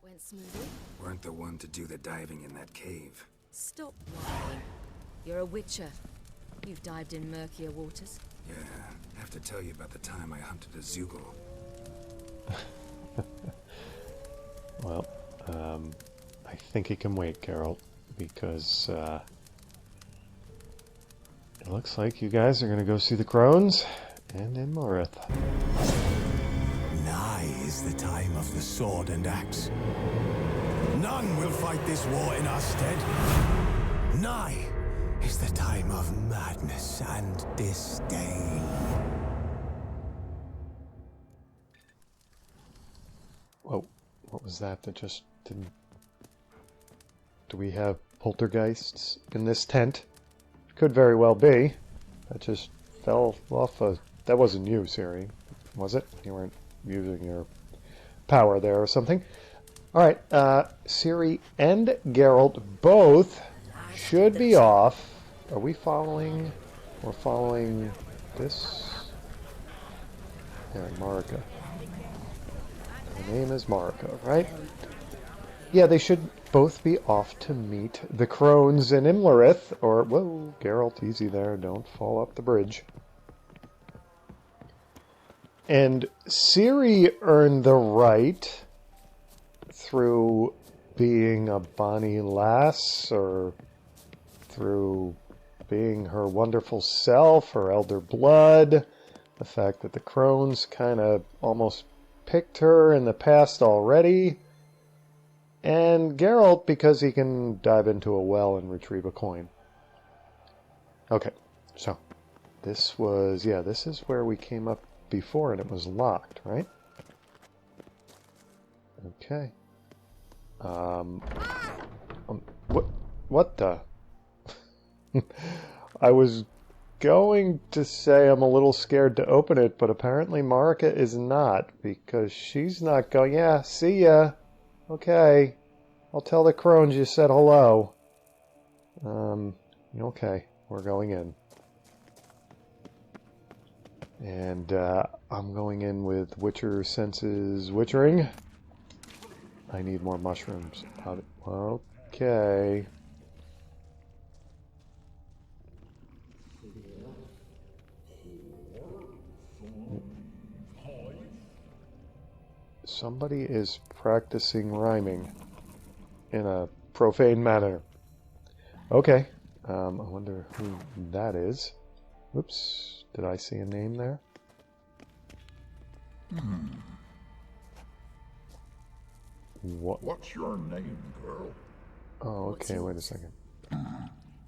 Went smoothly. Weren't the one to do the diving in that cave. Stop whining. You're a witcher. You've dived in murkier waters. Yeah, have to tell you about the time I hunted a Zoogle. Well, I think he can wait, Geralt, because it looks like you guys are going to go see the crones and in Lorith. Nigh is the time of the sword and axe. None will fight this war in our stead. Nigh is the time of madness and disdain. Whoa, what was that just didn't... Do we have poltergeists in this tent? Could very well be. That just fell off a... That wasn't you, Ciri, was it? You weren't using your power there or something. Alright, Ciri and Geralt both should be off. Are we following... We're following this? Yeah, Marika. Her name is Marika, right? Yeah, they should both be off to meet the crones in Imlerith, or... Whoa, Geralt, easy there, don't fall off the bridge. And Ciri earned the right through being a bonny lass, or through being her wonderful self, her elder blood, the fact that the crones kind of almost picked her in the past already, and Geralt because he can dive into a well and retrieve a coin. Okay, so this was, yeah, this is where we came up before and it was locked, right? Okay. What the? I was going to say I'm a little scared to open it, but apparently Marika is not, because she's not going, yeah, see ya. Okay. I'll tell the crones you said hello. Okay, we're going in. And, I'm going in with Witcher senses witchering. I need more mushrooms. Okay. Somebody is practicing rhyming in a profane manner. Okay. I wonder who that is. Oops. Did I see a name there? What's your name, girl? Oh, okay, wait a second.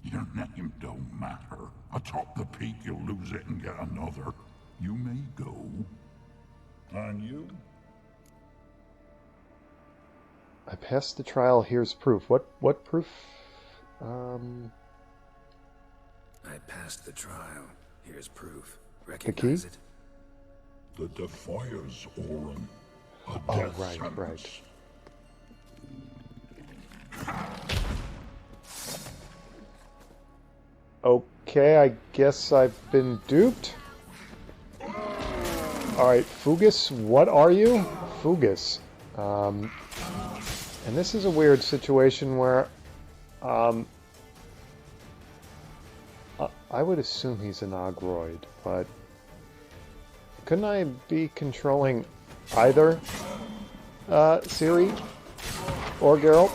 Your name don't matter. Atop the peak, you'll lose it and get another. You may go. And you? I passed the trial, here's proof. What proof? I passed the trial. Here's proof. Recognize it? The Defier's Orin. A Oh, death right, sentence. right. Okay, I guess I've been duped. Alright, Fugus, what are you? Fugus. And this is a weird situation where I would assume he's an Ogroid, but couldn't I be controlling either Ciri or Geralt?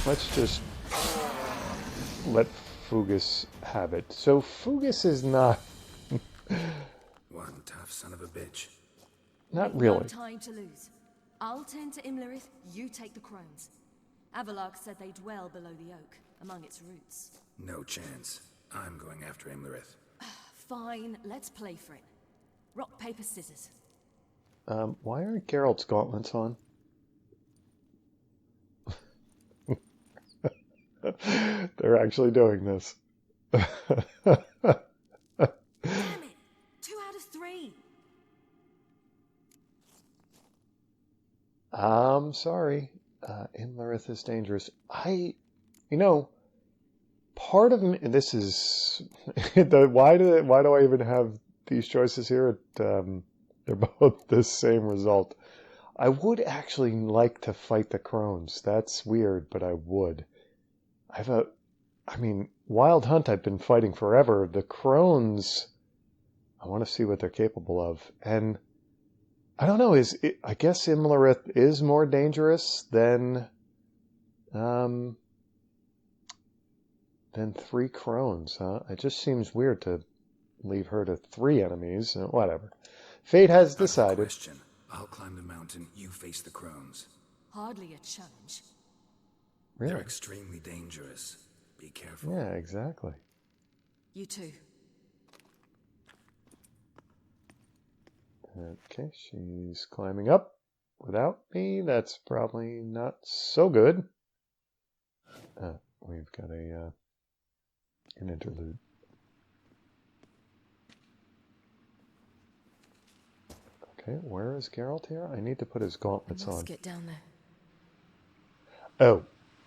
Let's just let Fugus have it. So Fugus is not... One tough son of a bitch. Not No really. time to lose. I'll tend to Imlerith, you take the crones. Avalok said they dwell below the oak, among its roots. No chance. I'm going after Imlerith. Fine, let's play for it. Rock, paper, scissors. Why aren't Geralt's gauntlets on? They're actually doing this. Damn it! 2 out of 3. I'm sorry. Imlerith is dangerous. You know, part of me, this is, why do I even have these choices here at They're both the same result. I would actually like to fight the crones. That's weird, but I would. I mean, Wild Hunt I've been fighting forever. The crones, I want to see what they're capable of. And I don't know, I guess Imlerith is more dangerous than 3 crones, huh? It just seems weird to leave her to 3 enemies. Whatever. Fate has decided. Question. I'll climb the mountain, you face the crones. Hardly a challenge. Really? They're extremely dangerous. Be careful. Yeah, exactly. You too. Okay, she's climbing up without me. That's probably not so good. We've got an interlude. Okay, where is Geralt here? I need to put his gauntlets on. Let's get down there. Oh,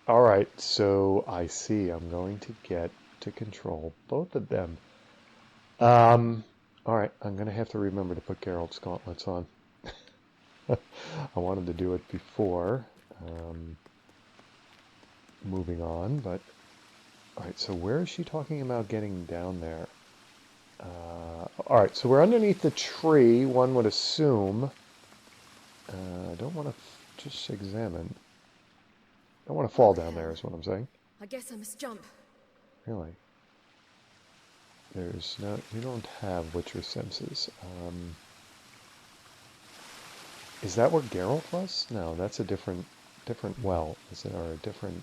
alright, so I see. I'm going to get to control both of them. Alright, I'm going to have to remember to put Geralt's gauntlets on. I wanted to do it before moving on, but... Alright, so where is she talking about getting down there? Alright, so we're underneath the tree, one would assume. I don't want to just examine. I don't want to fall down there, is what I'm saying. I guess I must jump. Really? There's no... You don't have Witcher senses. Is that where Geralt was? No, that's a different well. Is it, or a different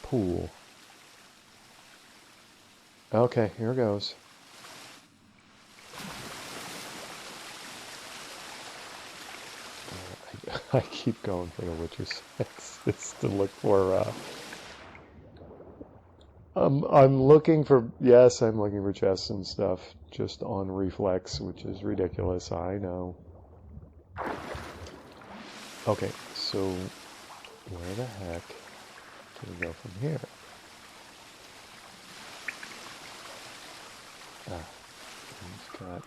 pool? Okay, here goes. I keep going for the Witcher senses to look for... I'm looking for... Yes, I'm looking for chests and stuff just on reflex, which is ridiculous, I know. Okay, so where the heck do we go from here? We've got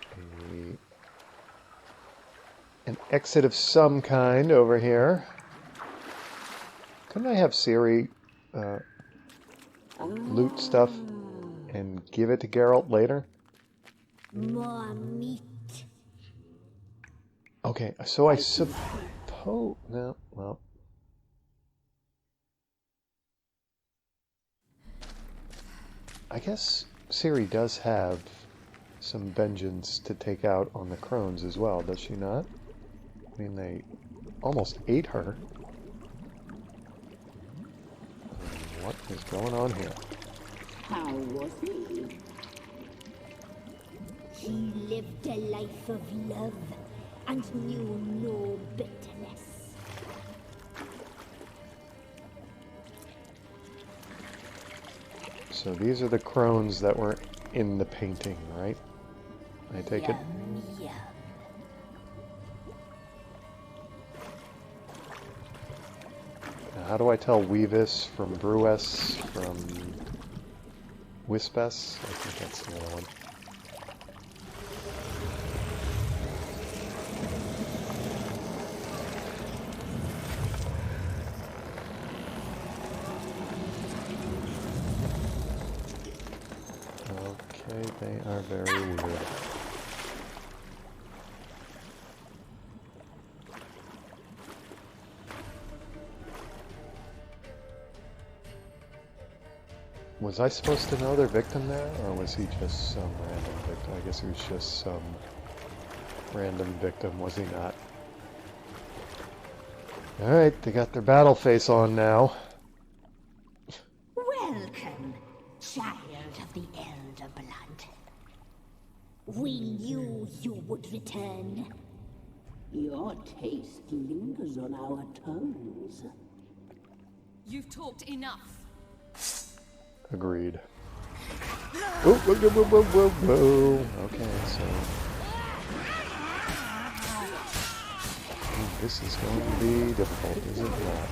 an exit of some kind over here. Couldn't I have Ciri loot stuff and give it to Geralt later? More meat. Okay, so I suppose... No, well... I guess Ciri does have some vengeance to take out on the crones as well, does she not? I mean, they almost ate her. What is going on here? How was he? He lived a life of love and knew no bitterness. So these are the crones that were in the painting, right? I take it? Yum. Now, how do I tell Weavis from Bruess from Wispess? I think that's the other one. Okay, they are very weird. Was I supposed to know their victim there, or was he just some random victim? I guess he was just some random victim, was he not? Alright, they got their battle face on now. Welcome, child of the elder blood. We knew you would return. Your taste lingers on our tongues. You've talked enough. Agreed. Whoa, whoa, whoa, whoa, whoa, whoa. Okay, so... Ooh, this is going to be difficult, is it not?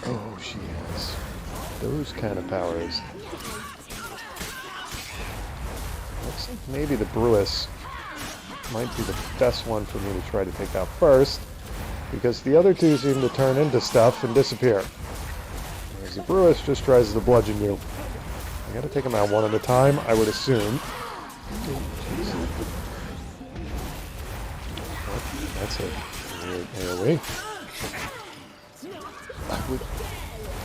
Oh, she has those kind of powers. Let's guess maybe the Brewis might be the best one for me to try to take out first, because the other two seem to turn into stuff and disappear. Whereas the Brewis just tries to bludgeon you. I gotta take them out one at a time, I would assume. Oh, that's a weird AoE. I would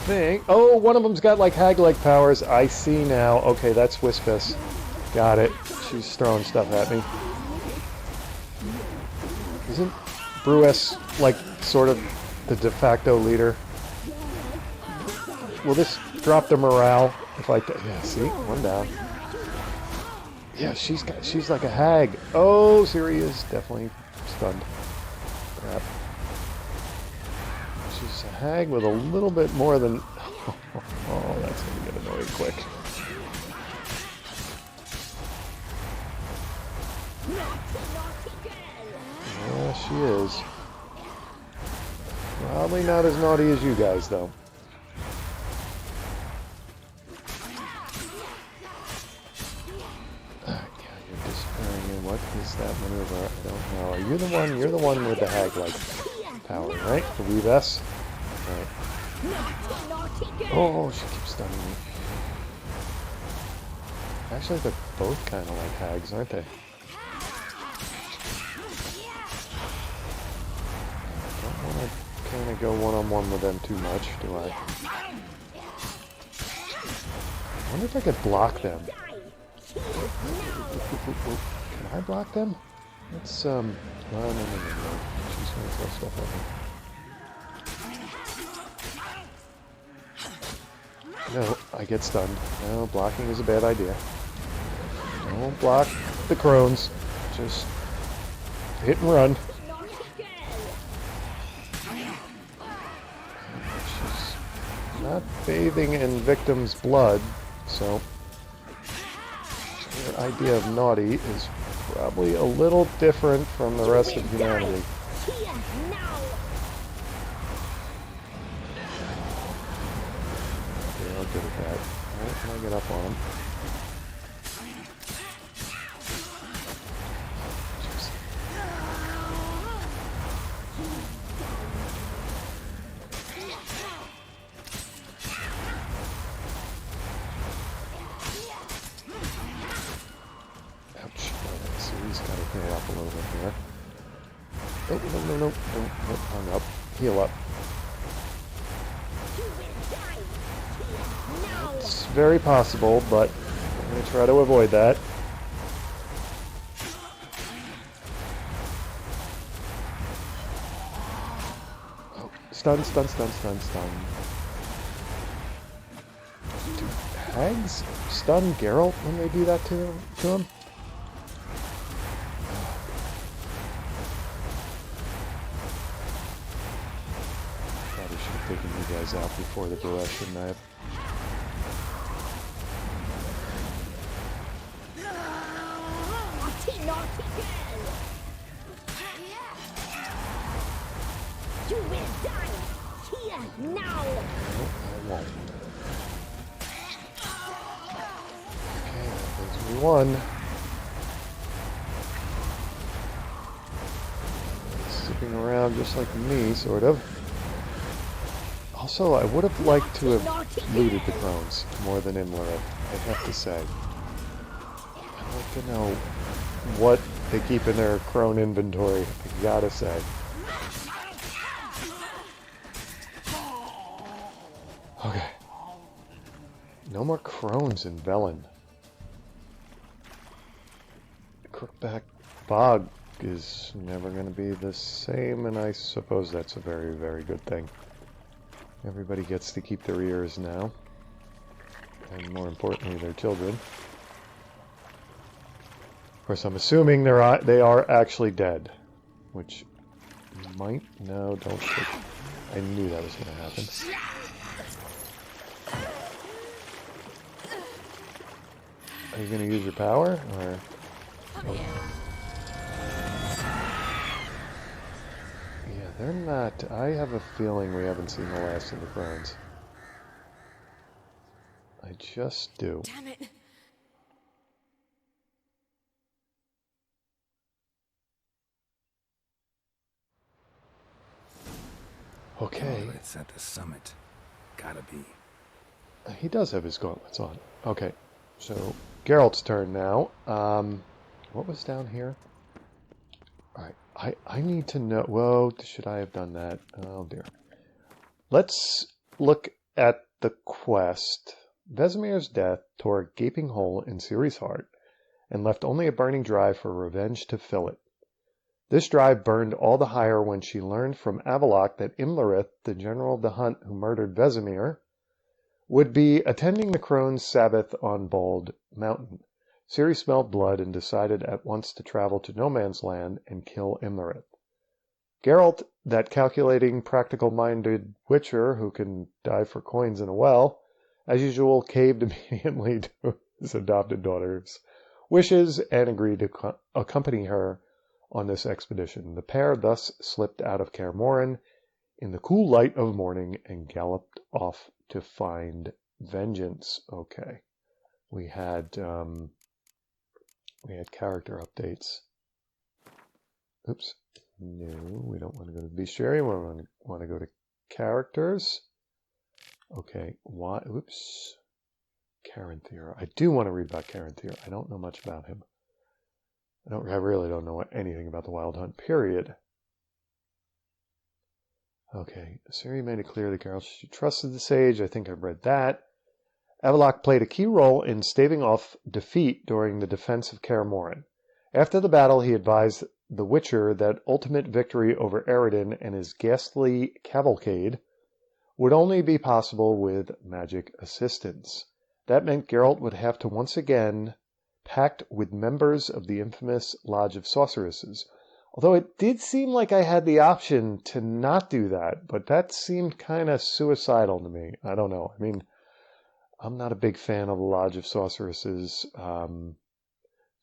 think... Oh, one of them's got like hag-like powers. I see now. Okay, that's Wispus. Got it. She's throwing stuff at me. Isn't Brewis like sort of the de facto leader? Will this drop the morale if I... Yeah, see? One down. Yeah, she's like a hag. Oh, Siri is definitely stunned. Crap. She's a hag with a little bit more than... Oh, that's going to get annoying quick. Yeah, she is. Probably not as naughty as you guys, though. Yeah, you're disappearing in. What is that maneuver? I don't know. Are you the one? You're the one with the hag-like power, right? The Weave S? Right. Oh, she keeps stunning me. Actually, they're both kind of like hags, aren't they? Don't want to kind of go one-on-one with them too much, do I? I wonder if I could block them. Can I block them? Let's, no. She's going to throw stuff at me. No, I get stunned. No, blocking is a bad idea. Don't block the crones. Just hit and run. She's not bathing in victims' blood, so her idea of naughty is probably a little different from the rest of humanity. Good at that. Alright, can I get up on him? Ouch. Alright, so he's got to heal up a little bit here. Oh, no. Don't hung up. Heal up. It's very possible, but I'm going to try to avoid that. Oh, stun. Do hags stun Geralt when they do that to him? Probably should have taken you guys out before the Brewis, shouldn't I have? You will die here now. No, I won't. Okay, that gives me one. Zipping around just like me, sort of. Also, I would have liked to have looted the crones more than Imlerith, I have to say. I'd like to know what they keep in their crone inventory, I gotta say. Okay. No more crones in Velen. Crookback Bog is never going to be the same, and I suppose that's a very, very good thing. Everybody gets to keep their ears now. And more importantly, their children. Of course, I'm assuming they are actually dead. Which might... No, don't think... I knew that was going to happen. Are you going to use your power, or...? Oh. Yeah, they're not... I have a feeling we haven't seen the last of the crones. I just do. Damn it. Okay. It's at the summit. Gotta be. He does have his gauntlets on. Okay. So, Geralt's turn now. What was down here? Alright. I need to know... Whoa, should I have done that? Oh, dear. Let's look at the quest. Vesemir's death tore a gaping hole in Ciri's heart and left only a burning drive for revenge to fill it. This drive burned all the higher when she learned from Avallac'h that Imlerith, the general of the hunt who murdered Vesemir, would be attending the Crone's Sabbath on Bald Mountain. Ciri smelled blood and decided at once to travel to No Man's Land and kill Imlerith. Geralt, that calculating, practical-minded witcher who can dive for coins in a well, as usual caved immediately to his adopted daughter's wishes and agreed to accompany her on this expedition. The pair thus slipped out of Kaer Morhen in the cool light of morning and galloped off to find vengeance. Okay. We had character updates. Oops. No, we don't want to go to bestiary. We want to go to characters. Okay. Why? Oops. Caranthir. I do want to read about Caranthir. I don't know much about him. I really don't know anything about the Wild Hunt, period. Okay. Ciri made it clear that Geralt she trusted the sage. I think I've read that. Avallac'h played a key role in staving off defeat during the defense of Kaer Morhen. After the battle, he advised the Witcher that ultimate victory over Eredin and his ghastly cavalcade would only be possible with magic assistance. That meant Geralt would have to once again pact with members of the infamous Lodge of Sorceresses. Although it did seem like I had the option to not do that, but that seemed kind of suicidal to me. I don't know. I mean, I'm not a big fan of the Lodge of Sorceresses.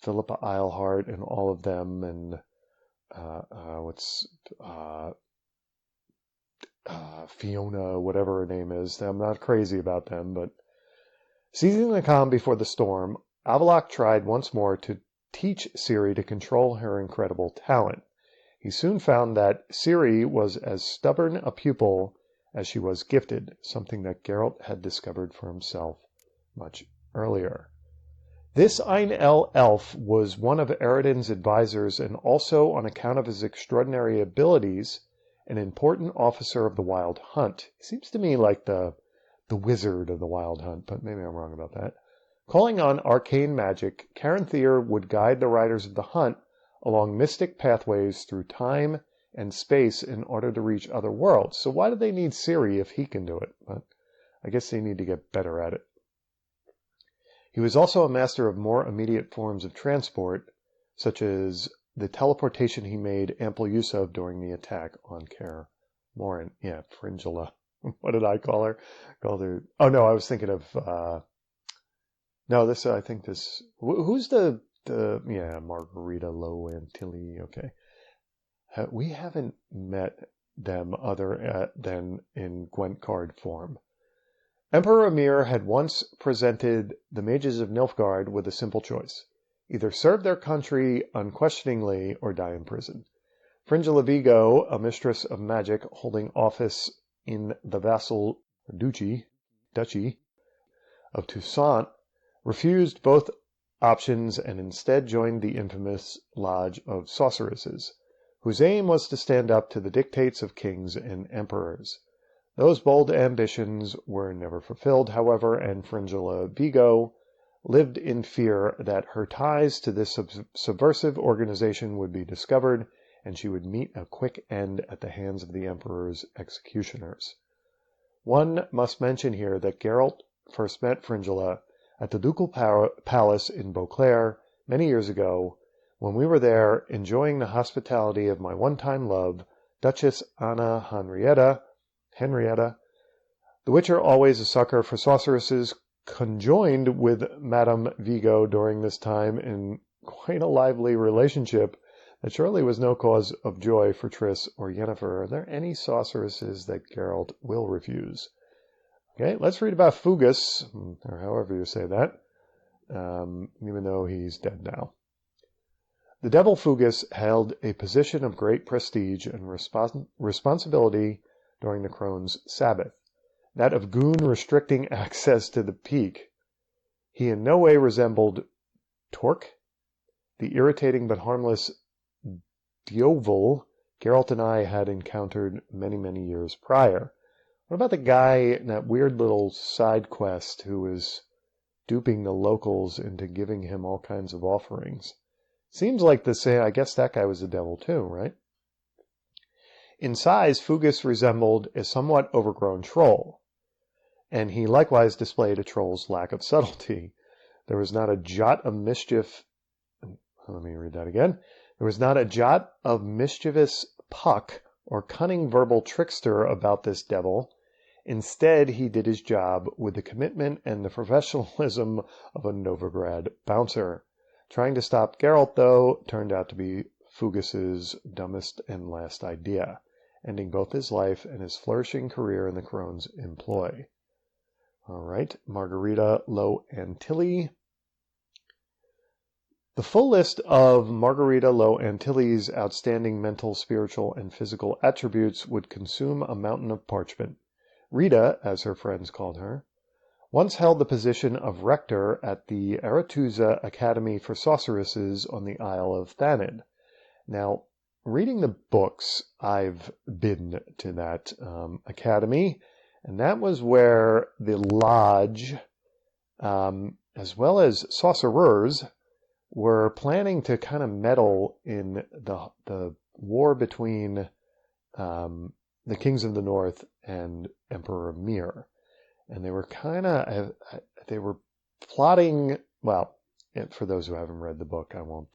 Philippa Eilhart and all of them, and Fiona, whatever her name is. I'm not crazy about them, but seizing the calm before the storm, Avallac'h tried once more to teach Ciri to control her incredible talent. He soon found that Ciri was as stubborn a pupil as she was gifted, something that Geralt had discovered for himself much earlier. This Ein-El elf was one of Eredin's advisors and also, on account of his extraordinary abilities, an important officer of the Wild Hunt. He seems to me like the wizard of the Wild Hunt, but maybe I'm wrong about that. Calling on arcane magic, Caranthir would guide the riders of the hunt along mystic pathways through time and space in order to reach other worlds. So why do they need Ciri if he can do it? But I guess they need to get better at it. He was also a master of more immediate forms of transport, such as the teleportation he made ample use of during the attack on Kaer Morhen. Yeah, Fringilla. What did I call her? Oh no, I was thinking of who's the Margarita Low Antilli. Okay. We haven't met them other than in Gwent card form. Emperor Emir had once presented the mages of Nilfgaard with a simple choice. Either serve their country unquestioningly or die in prison. Fringilla Vigo, a mistress of magic holding office in the vassal duchy of Toussaint, refused both options and instead joined the infamous Lodge of Sorceresses, whose aim was to stand up to the dictates of kings and emperors. Those bold ambitions were never fulfilled, however, and Fringilla Vigo lived in fear that her ties to this subversive organization would be discovered and she would meet a quick end at the hands of the emperor's executioners. One must mention here that Geralt first met Fringilla at the ducal palace in Beauclair many years ago, when we were there enjoying the hospitality of my one-time love, Duchess Anna Henrietta, the Witcher, always a sucker for sorceresses, conjoined with Madame Vigo during this time in quite a lively relationship that surely was no cause of joy for Triss or Yennefer. Are there any sorceresses that Geralt will refuse? Okay, let's read about Fugus, or however you say that, even though he's dead now. The devil Fugus held a position of great prestige and responsibility during the crone's Sabbath, that of Goon restricting access to the peak. He in no way resembled Torque, the irritating but harmless Diovel Geralt and I had encountered many, many years prior. What about the guy in that weird little side quest who was duping the locals into giving him all kinds of offerings? Seems like the same. I guess that guy was the devil too, right? In size, Fugus resembled a somewhat overgrown troll, and he likewise displayed a troll's lack of subtlety. There was not a jot of mischief. Let me read that again. There was not a jot of mischievous puck or cunning verbal trickster about this devil. Instead, he did his job with the commitment and the professionalism of a Novigrad bouncer. Trying to stop Geralt, though, turned out to be Fugus's dumbest and last idea, ending both his life and his flourishing career in the crone's employ. All right, Margarita Lo Antilli. The full list of Margarita Lo Antilli's outstanding mental, spiritual, and physical attributes would consume a mountain of parchment. Rita, as her friends called her, once held the position of rector at the Aretuza Academy for Sorceresses on the Isle of Thanid. Now, reading the books, I've been to that academy, and that was where the lodge, as well as sorcerers, were planning to kind of meddle in the war between the kings of the north and Emperor Mir. And they were they were plotting, well, for those who haven't read the book, I won't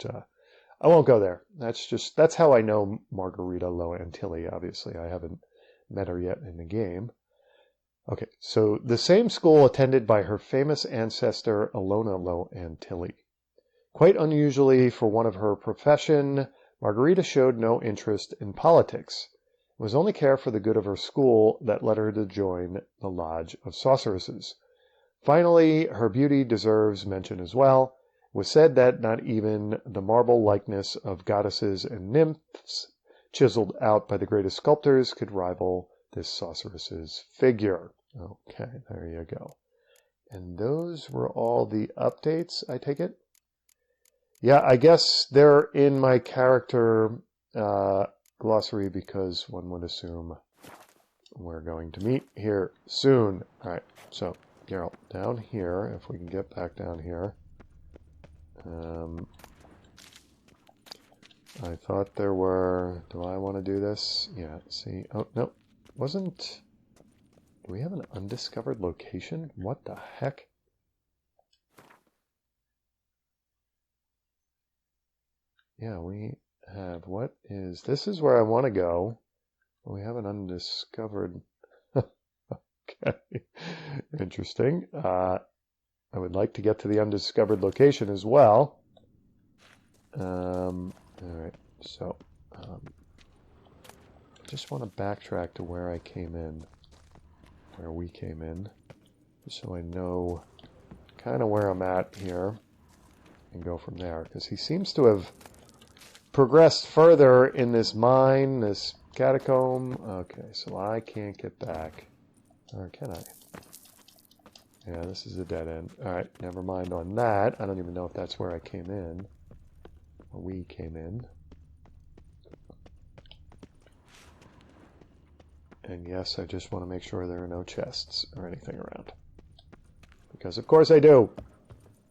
go there. That's how I know Margarita Lo Antilli. Obviously, I haven't met her yet in the game. Okay, so the same school attended by her famous ancestor, Ilona Lo Antilli. Quite unusually for one of her profession, Margarita showed no interest in politics. It was only care for the good of her school that led her to join the Lodge of Sorceresses. Finally, her beauty deserves mention as well. It was said that not even the marble likeness of goddesses and nymphs chiseled out by the greatest sculptors could rival this sorceress's figure. Okay, there you go. And those were all the updates, I take it? Yeah, I guess they're in my character glossary because one would assume we're going to meet here soon. All right, so Geralt, down here, if we can get back down here. I thought there were... Do I want to do this? Yeah, see. Oh, no. Wasn't... Do we have an undiscovered location? What the heck? Yeah, we have... What is... This is where I want to go. We have an undiscovered... Okay. Interesting. I would like to get to the undiscovered location as well. Alright, so... I just want to backtrack to where I came in. Where we came in. Just so I know kind of where I'm at here. And go from there. Because he seems to have progressed further in this mine, this catacomb. Okay, so I can't get back. Or can I? Yeah, this is a dead end. Alright, never mind on that. I don't even know if that's where I came in. Or we came in. And yes, I just want to make sure there are no chests or anything around. Because of course I do!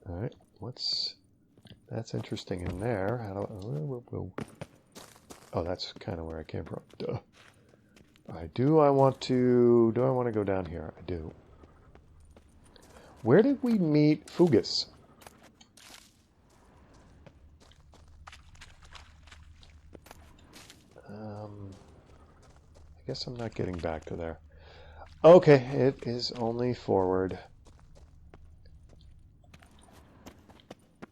Alright, what's... That's interesting in there. How do Oh, that's kind of where I came from. Duh. Do I want to go down here? I do. Where did we meet Fugus? I guess I'm not getting back to there. Okay, it is only forward.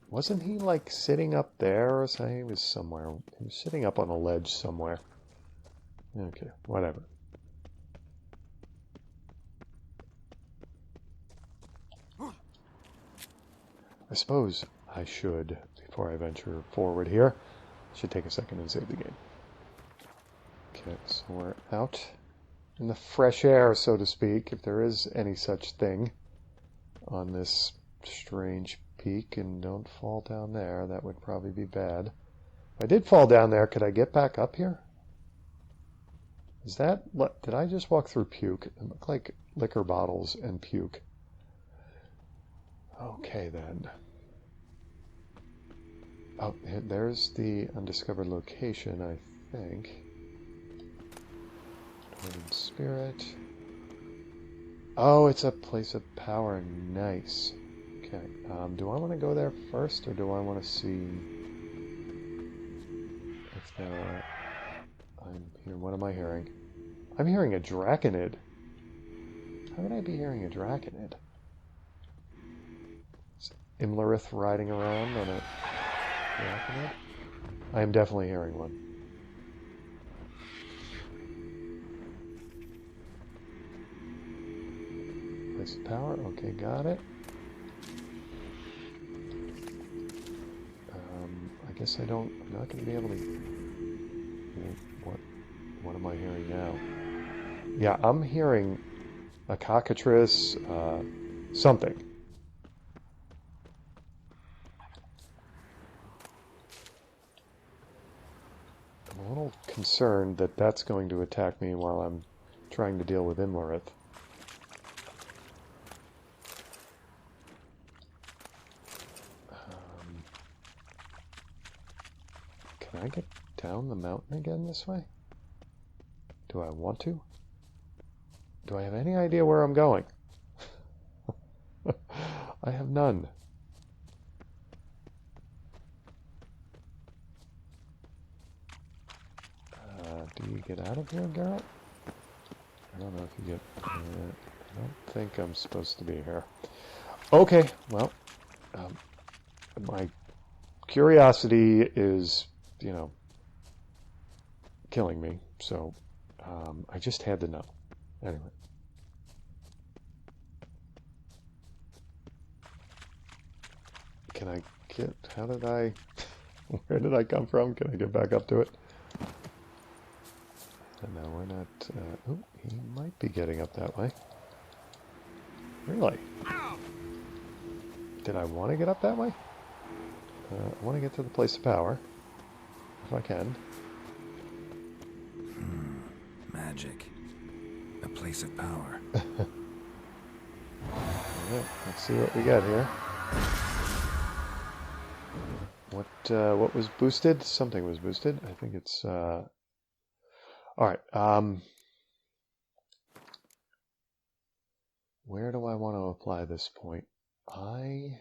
Wasn't he, like, sitting up there or something? He was somewhere. He was sitting up on a ledge somewhere. Okay, whatever. I suppose I should, before I venture forward here, should take a second and save the game. Okay, so we're out in the fresh air, so to speak, if there is any such thing on this strange peak, and don't fall down there. That would probably be bad. If I did fall down there, could I get back up here? Is that... Did I just walk through puke? It looked like liquor bottles and puke. Okay, then. Oh, there's the undiscovered location, I think. Dwarven Spirit. Oh, it's a place of power. Nice. Okay. Do I want to go there first, or do I want to see if there are... I'm here. What am I hearing? I'm hearing a Draconid. How would I be hearing a Draconid? Is Imlerith riding around on a Draconid? I am definitely hearing one. Place of power. Okay, got it. I guess I'm not going to be able to... What am I hearing now? Yeah, I'm hearing a cockatrice, something. I'm a little concerned that that's going to attack me while I'm trying to deal with Imlerith. Can I get down the mountain again this way? Do I want to? Do I have any idea where I'm going? I have none. Do you get out of here, Geralt? I don't know if you get... I don't think I'm supposed to be here. Okay, well, my curiosity is, you know, killing me, so I just had to know. Anyway. Can I get... How did I... Where did I come from? Can I get back up to it? No, we're not... oh, he might be getting up that way. Really? Did I want to get up that way? I want to get to the place of power. If I can. Magic. A place of power. Alright, let's see what we got here. What was boosted? Something was boosted. I think it's... Alright, where do I want to apply this point? I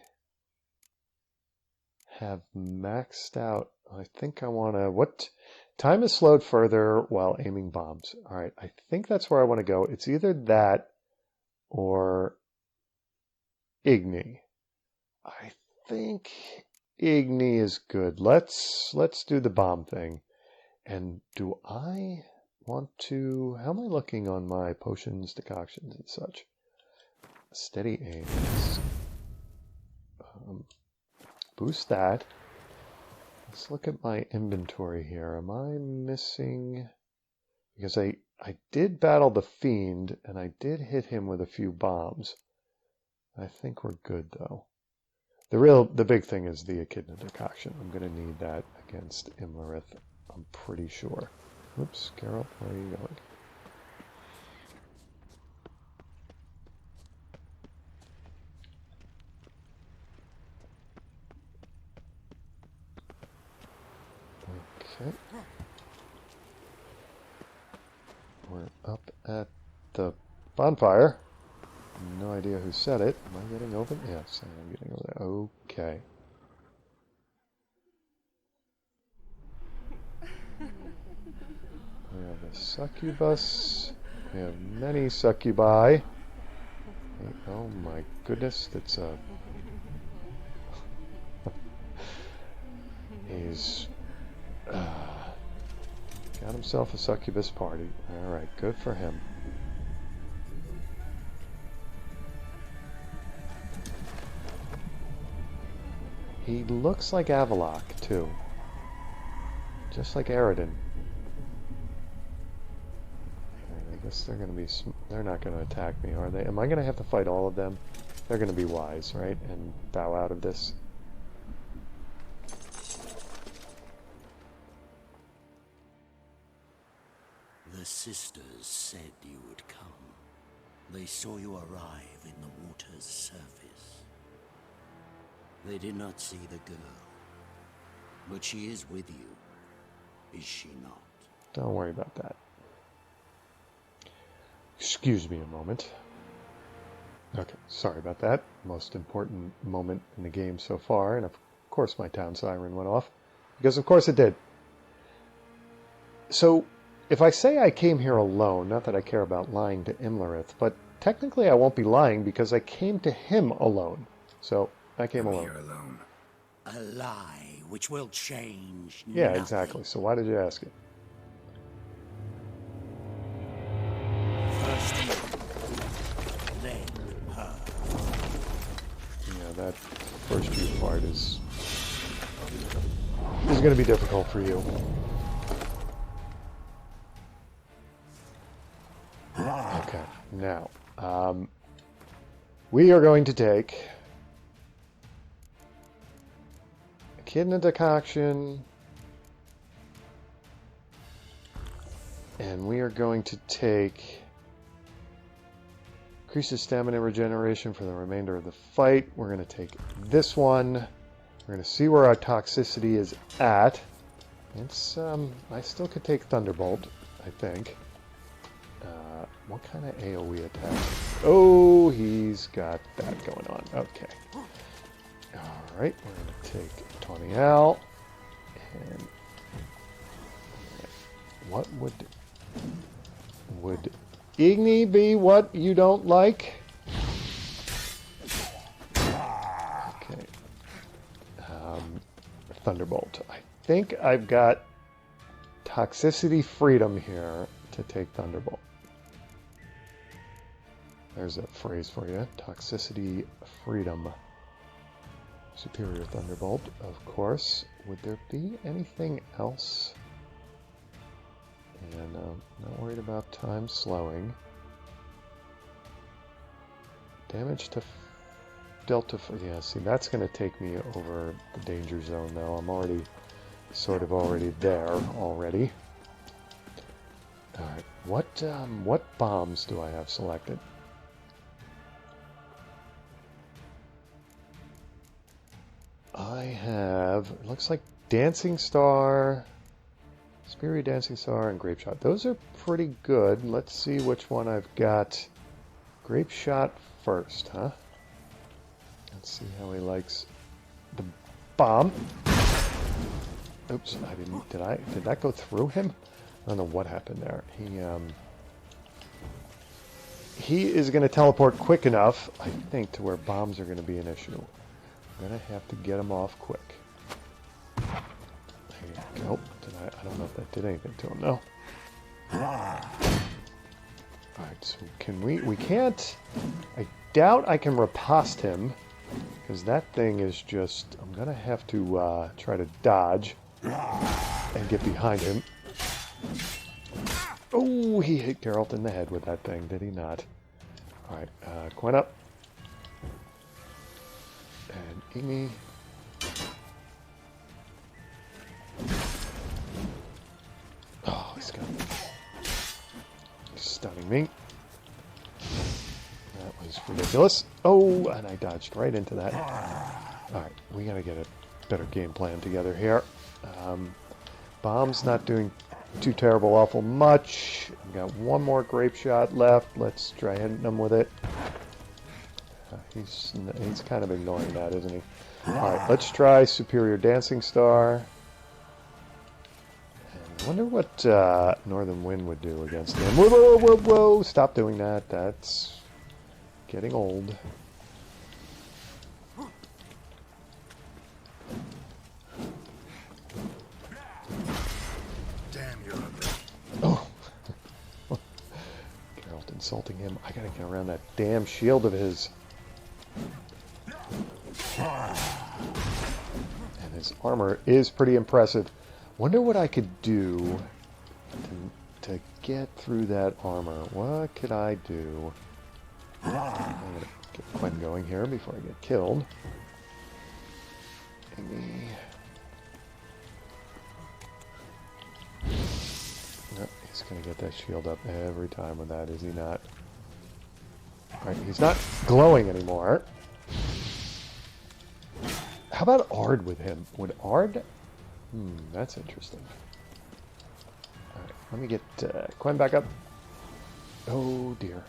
have maxed out... I think I want to... What... Time is slowed further while aiming bombs. Alright, I think that's where I want to go. It's either that or Igni. I think Igni is good. Let's do the bomb thing. And do I want to... How am I looking on my potions, decoctions, and such? Steady aim. Boost that. Let's look at my inventory here. Am I missing... Because I did battle the Fiend, and I did hit him with a few bombs. I think we're good, though. The big thing is the Echidna decoction. I'm going to need that against Imlerith, I'm pretty sure. Oops, Geralt, where are you going? Okay. We're up at the bonfire. No idea who said it. Am I getting over? Yes, I am getting over there. Okay. We have a succubus. We have many succubi. Oh my goodness, that's a... He's... got himself a succubus party. Alright, good for him. He looks like Avalok, too. Just like Aridin. guess they're gonna be. They're not gonna attack me, are they? Am I gonna have to fight all of them? They're gonna be wise, right? And bow out of this. The sisters said you would come. They saw you arrive in the water's surface. They did not see the girl. But she is with you, is she not? Don't worry about that. Excuse me a moment. Okay, sorry about that. Most important moment in the game so far, and of course my town siren went off. Because of course it did. So, if I say I came here alone, not that I care about lying to Imlerith, but technically I won't be lying because I came to him alone. So, I came I'm alone. here alone. A lie which will change Yeah, nothing. exactly. So why did you ask it? First you, then her. Yeah, that first you part is going to be difficult for you. Okay, now, we are going to take Echidna Decoction, and we are going to take increases stamina regeneration for the remainder of the fight. We're going to take this one. We're going to see where our toxicity is at. It's, I still could take Thunderbolt, I think. What kind of AoE attack? Oh, he's got that going on. Okay. Alright, we're going to take Tawny Owl. And what would Igni be what you don't like? Okay. Thunderbolt. I think I've got Toxicity Freedom here to take Thunderbolt. There's a phrase for you. Toxicity Freedom. Superior Thunderbolt, of course. Would there be anything else? And not worried about time slowing. Damage to Delta. Yeah, see, that's going to take me over the danger zone now. I'm already sort of already there already. All right, what bombs do I have selected? I have, it looks like Dancing Star, Spirit Dancing Star, and Grape Shot. Those are pretty good. Let's see which one I've got. Grape Shot first, huh? Let's see how he likes the bomb. Oops, I didn't, did that go through him? I don't know what happened there. He is going to teleport quick enough, I think, to where bombs are going to be an issue. I'm going to have to get him off quick. There you go. I don't know if that did anything to him, no. Alright, so can we can't, I doubt I can riposte him, because that thing is just, I'm going to have to try to dodge and get behind him. Oh, he hit Geralt in the head with that thing, did he not? Alright, Gwen up. And Igni. Oh, he's stunning me. That was ridiculous. Oh, and I dodged right into that. Alright, we gotta get a better game plan together here. Bomb's not doing too terrible, awful much. We've got one more grape shot left. Let's try hitting him with it. He's kind of ignoring that, isn't he? Alright, let's try Superior Dancing Star. And I wonder what Northern Wind would do against him. Whoa, whoa, whoa, whoa! Stop doing that. That's getting old. Damn, you're ugly. Oh! Geralt insulting him. I gotta get around that damn shield of his. And his armor is pretty impressive. Wonder what I could do to to get through that armor, what could I do? I'm gonna get Quen going here before I get killed. Maybe. No, he's gonna get that shield up every time with that, is he not? Alright, he's not glowing anymore. How about Ard with him? Would Ard... that's interesting. Alright, let me get Quen back up. Oh dear.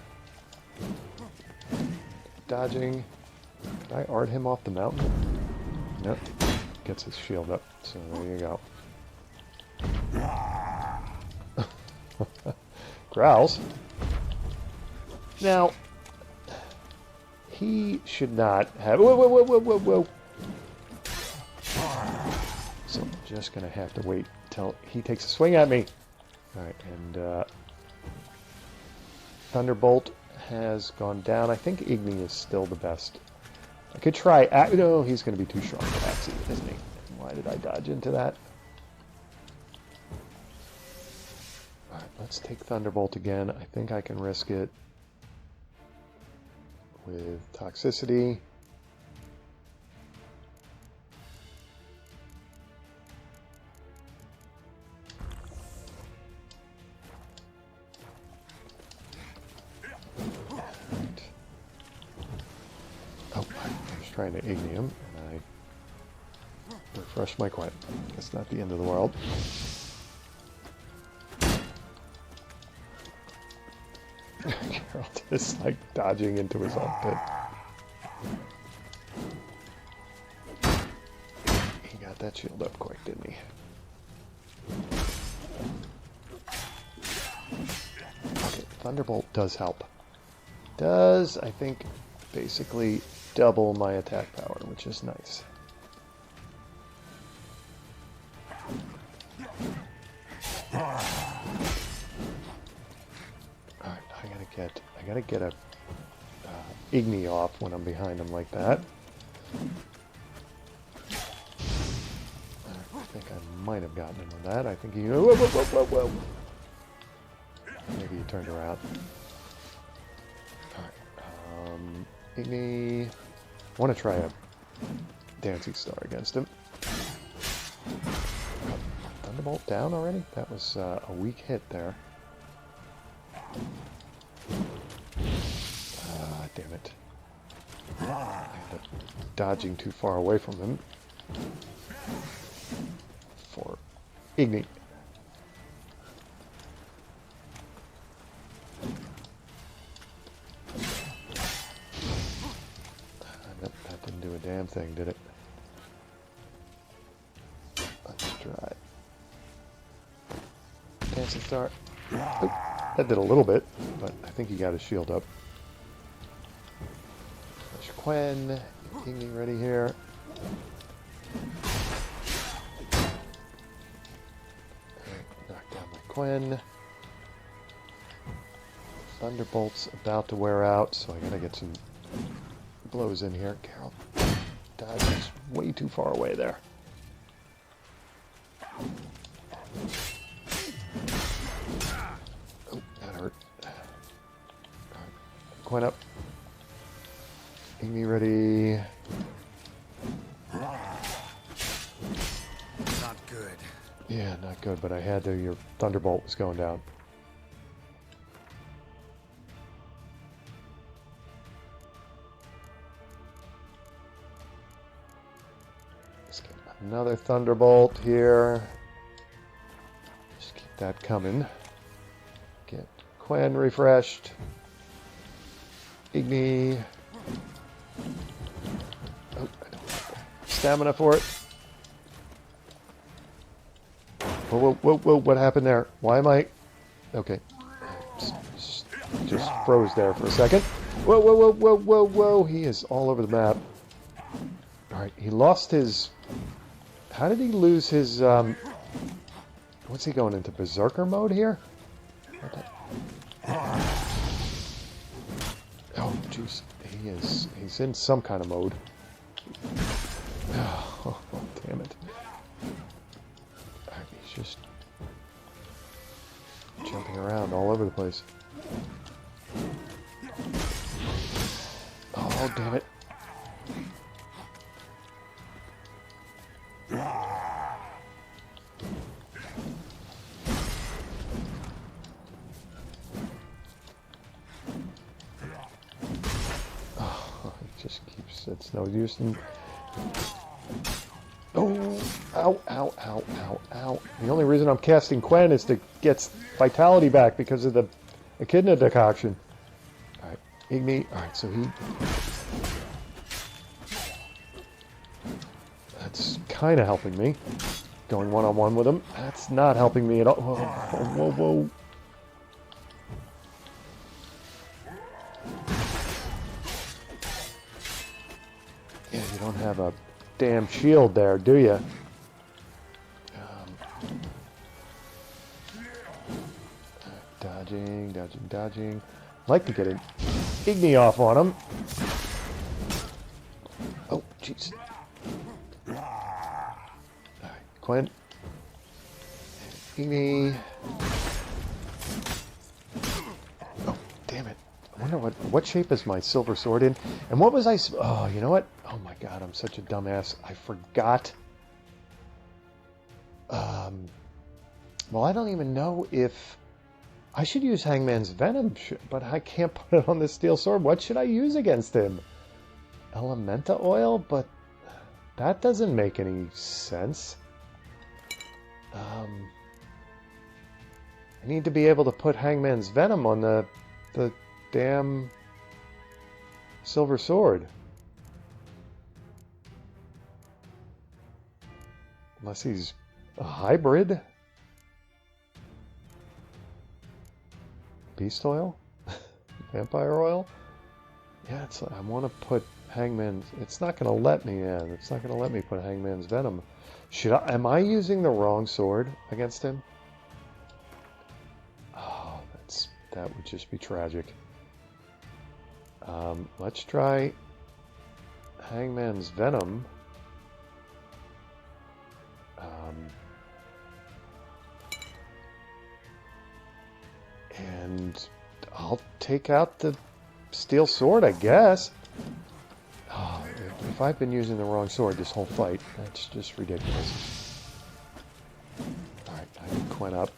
Dodging. Can I Ard him off the mountain? Nope. Gets his shield up, so there you go. Growls. Now, he should not have... Whoa, whoa, whoa, whoa, whoa, whoa. So I'm just going to have to wait till he takes a swing at me. Alright, and Thunderbolt has gone down. I think Igni is still the best. I could try... No, he's going to be too strong for Axie, isn't he? Why did I dodge into that? Alright, let's take Thunderbolt again. I think I can risk it with toxicity. Oh, I was trying to Igni him, and I refreshed my Quen. That's not the end of the world. Geralt is like dodging into his own pit. He got that shield up quick, didn't he? Okay, Thunderbolt does help. Does, I think, basically double my attack power, which is nice. I gotta get a Igni off when I'm behind him like that. I think I might have gotten him with that. I think he... Whoa, whoa, whoa, whoa, whoa. Maybe he turned around. Alright. Igni... I want to try a Dancing Star against him. Thunderbolt down already? That was a weak hit there. Damn it. I ended up dodging too far away from him. For Igni. That didn't do a damn thing, did it? Let's try. Dancing Star. Oh, that did a little bit, but I think he got his shield up. Quen, Igni ready here. Knock down my Quen. Thunderbolt's about to wear out, so I gotta get some blows in here. Geralt dodges way too far away there. Oh, that hurt. Right. Quen up. Igni ready. Not good. Yeah, not good, but I had to. Your Thunderbolt was going down. Let's get another Thunderbolt here. Just keep that coming. Get Quen refreshed. Igni. Oh, I don't have stamina for it. Whoa, whoa, whoa, whoa, what happened there? Why am I... Okay. Just froze there for a second. Whoa, whoa, whoa, whoa, whoa, whoa. He is all over the map. Alright, he lost his... How did he lose his... What's he going into? Berserker mode here? Oh, jeez. He's in some kind of mode. Oh, damn it. He's just jumping around all over the place. Oh, damn it. Oh, it just keeps, it's no use in... Oh, ow, ow, ow, ow, ow. The only reason I'm casting Quen is to get vitality back because of the echidna decoction. Alright, Igni. Alright, so he... That's kind of helping me. Going one-on-one with him. That's not helping me at all. Whoa, whoa, whoa, whoa. Yeah, you don't have a damn shield there, do you? Dodging, dodging, dodging. I'd like to get an Igni off on him. Oh, jeez. Alright, Quen. Igni. Oh, damn it. I wonder what shape is my silver sword in? And what was I... Oh, you know what? Oh my god, I'm such a dumbass. I forgot. Well, I don't even know if... I should use Hangman's Venom, but I can't put it on the steel sword. What should I use against him? Elementa oil? But that doesn't make any sense. I need to be able to put Hangman's Venom on the damn silver sword. Unless he's a hybrid. Beast oil? Vampire oil? Yeah, it's, I want to put Hangman's... It's not going to let me in. It's not going to let me put Hangman's Venom. Should I... Am I using the wrong sword against him? Oh, that would just be tragic. Let's try Hangman's Venom. And I'll take out the steel sword, I guess. Oh, if I've been using the wrong sword this whole fight, that's just ridiculous. Alright, I can Quen up.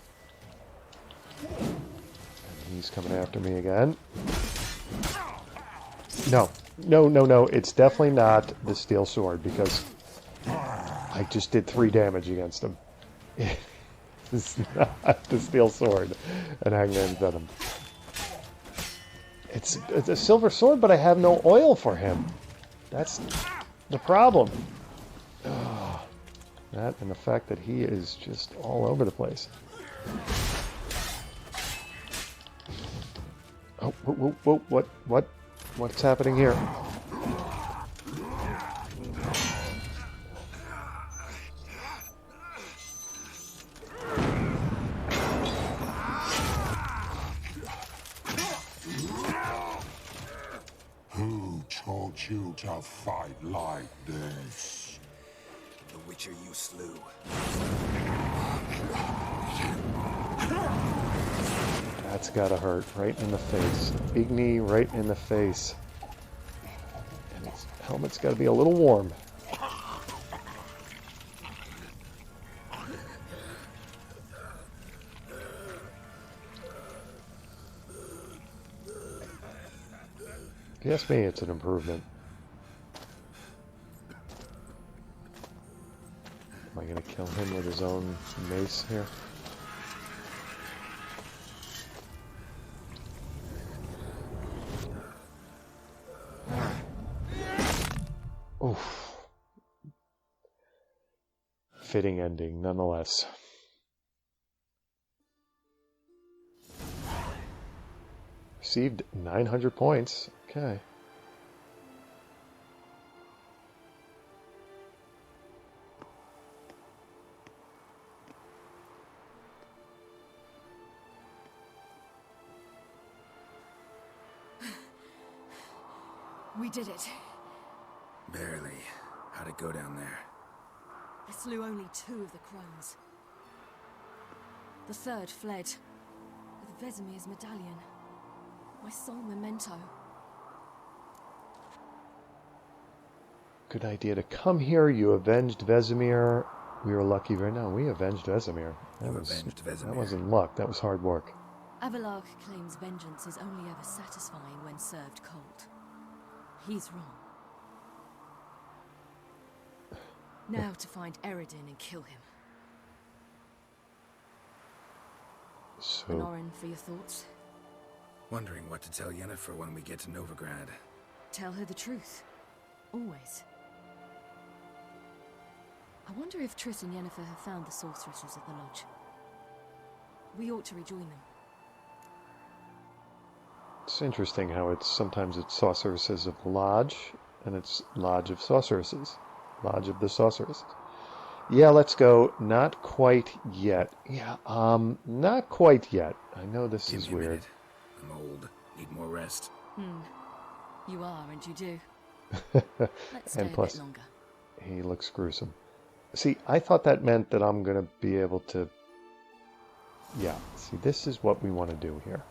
And he's coming after me again. No. No, no, no. It's definitely not the steel sword because I just did 3 damage against him. It's not the steel sword and Hangman's Venom. It's a silver sword, but I have no oil for him. That's the problem. Oh, that and the fact that he is just all over the place. Oh, whoa, whoa, whoa, what's happening here? Taught you to fight like this? The Witcher you slew. That's gotta hurt. Right in the face. Igni right in the face. And his helmet's gotta be a little warm. If you ask me, it's an improvement. Am I going to kill him with his own mace here? Oof. Fitting ending, nonetheless. Received 900 points. Okay. We did it. Barely. How'd it go down there? I slew only 2 of the crones. The third fled. Vesemir's medallion. My sole memento. Good idea to come here. You avenged Vesemir. We were lucky right now. We avenged Vesemir. Avenged Vesemir. That wasn't luck. That was hard work. Avalark claims vengeance is only ever satisfying when served cold. He's wrong. Now to find Eredin and kill him. So, Honorin, for your thoughts? Wondering what to tell Yennefer when we get to Novigrad. Tell her the truth. Always. I wonder if Triss and Yennefer have found the sorceresses at the lodge. We ought to rejoin them. it's interesting how sometimes it's sorceresses of the lodge, and it's lodge of sorceresses. Lodge of the sorceresses. Yeah, let's go. Not quite yet. Yeah, not quite yet. I know this Give is me a weird. minute. I'm old. Need more rest. You are, and you do. Let's stay And a plus, bit longer. he looks gruesome. See, I thought that meant that I'm going to be able to... Yeah, see, this is what we want to do here.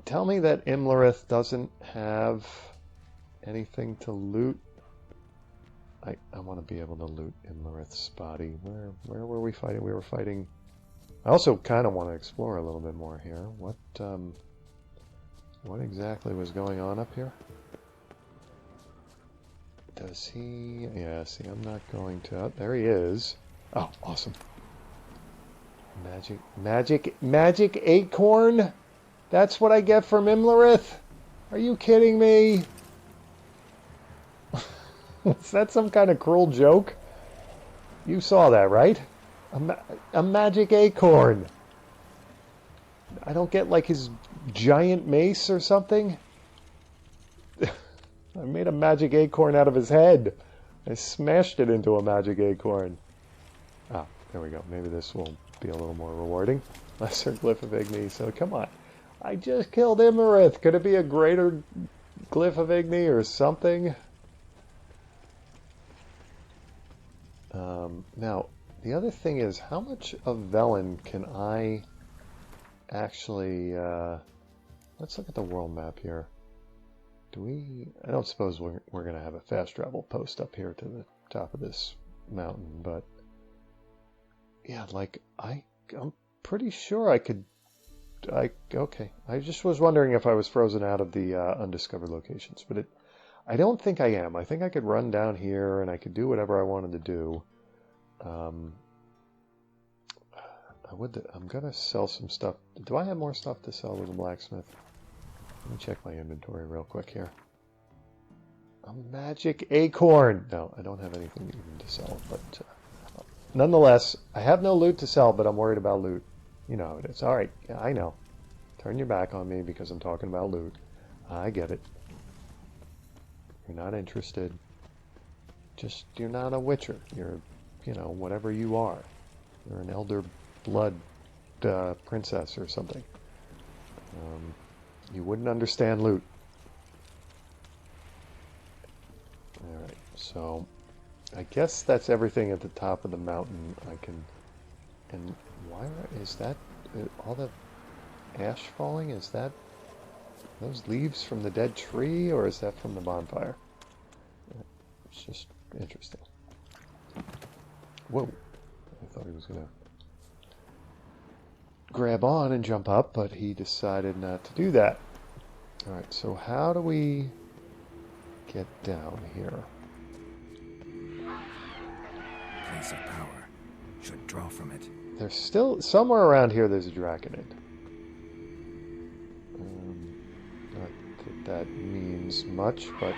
Tell me that Imlerith doesn't have anything to loot. I want to be able to loot Imlerith's body. Where were we fighting? We were fighting... I also kind of want to explore a little bit more here. What exactly was going on up here? Does he... Yeah, see, I'm not going to... Oh, there he is. Oh, awesome. Magic acorn? That's what I get from Imlerith? Are you kidding me? Is that some kind of cruel joke? You saw that, right? A magic acorn. I don't get, like, his giant mace or something? I made a magic acorn out of his head. I smashed it into a magic acorn. Ah, there we go. Maybe this will be a little more rewarding. Lesser Glyph of Igni. So, come on. I just killed Imlerith. Could it be a greater Glyph of Igni or something? Now, the other thing is, how much of Velen can I actually... let's look at the world map here. Do we... I don't suppose we're going to have a fast travel post up here to the top of this mountain, but... Yeah, like, I'm pretty sure I could... Okay. I just was wondering if I was frozen out of the undiscovered locations, but I don't think I am. I think I could run down here and I could do whatever I wanted to do. I'm going to sell some stuff. Do I have more stuff to sell with the blacksmith? Let me check my inventory real quick here. A magic acorn! No, I don't have anything even to sell, but nonetheless, I have no loot to sell, but I'm worried about loot. You know how it is. Alright, yeah, I know. Turn your back on me because I'm talking about loot. I get it. You're not interested. Just, you're not a witcher. You're, you know, whatever you are. You're an elder blood princess or something. You wouldn't understand loot. Alright, so I guess that's everything at the top of the mountain. I can... And why is that... all the ash falling? Is that... those leaves from the dead tree, or is that from the bonfire? It's just interesting. Whoa. I thought he was going to grab on and jump up, but he decided not to do that. Alright, so how do we get down here? Place of power. Should draw from it. There's still... somewhere around here there's a Draconid. Not that that means much, but...